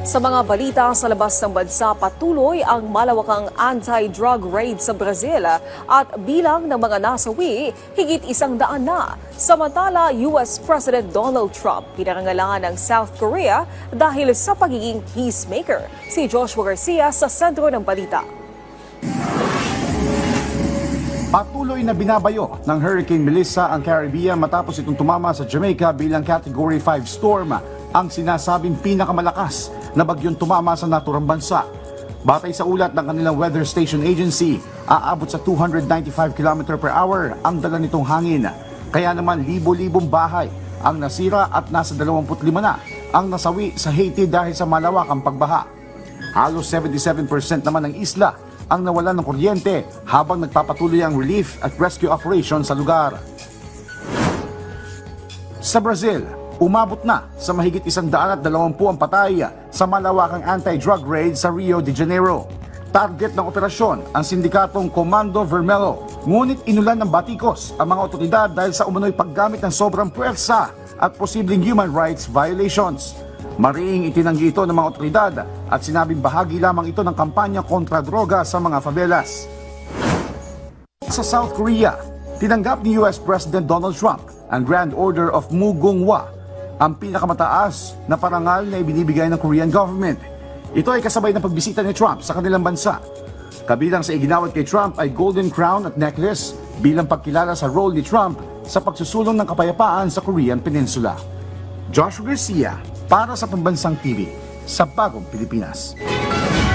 Sa mga balita sa labas ng bansa, patuloy ang malawakang anti-drug raid sa Brazil at bilang ng mga nasawi, higit 100 na. Samantala, US President Donald Trump pinarangalan ng South Korea dahil sa pagiging peacemaker. Si Joshua Garcia sa sentro ng balita. Patuloy na binabayo ng Hurricane Melissa ang Caribbean matapos itong tumama sa Jamaica bilang Category 5 storm, ang sinasabing pinakamalakas na bagyong tumama sa naturang bansa. Batay sa ulat ng kanilang weather station agency, aabot sa 295 km per hour ang dala nitong hangin. Kaya naman libo-libong bahay ang nasira at nasa 25 na ang nasawi sa Haiti dahil sa malawakang pagbaha. Halos 77% naman ng isla ang nawalan ng kuryente habang nagpapatuloy ang relief at rescue operation sa lugar. Sa Brazil, umabot na sa mahigit 120 ang patay sa malawakang anti-drug raid sa Rio de Janeiro. Target ng operasyon ang sindikatong Comando Vermelho, ngunit inulan ng batikos ang mga otoridad dahil sa umano'y paggamit ng sobrang puwersa at posibleng human rights violations. Mariing itinanggi ito ng mga otoridad at sinabing bahagi lamang ito ng kampanya kontra droga sa mga favelas. Sa South Korea, tinanggap ni US President Donald Trump ang Grand Order of Mugunghwa, ang pinakamataas na parangal na ibinibigay ng Korean government. Ito ay kasabay ng pagbisita ni Trump sa kanilang bansa. Kabilang sa iginawad kay Trump ay Golden Crown at necklace bilang pagkilala sa role ni Trump sa pagsusulong ng kapayapaan sa Korean Peninsula. Joshua Garcia para sa Pambansang TV sa Bagong Pilipinas.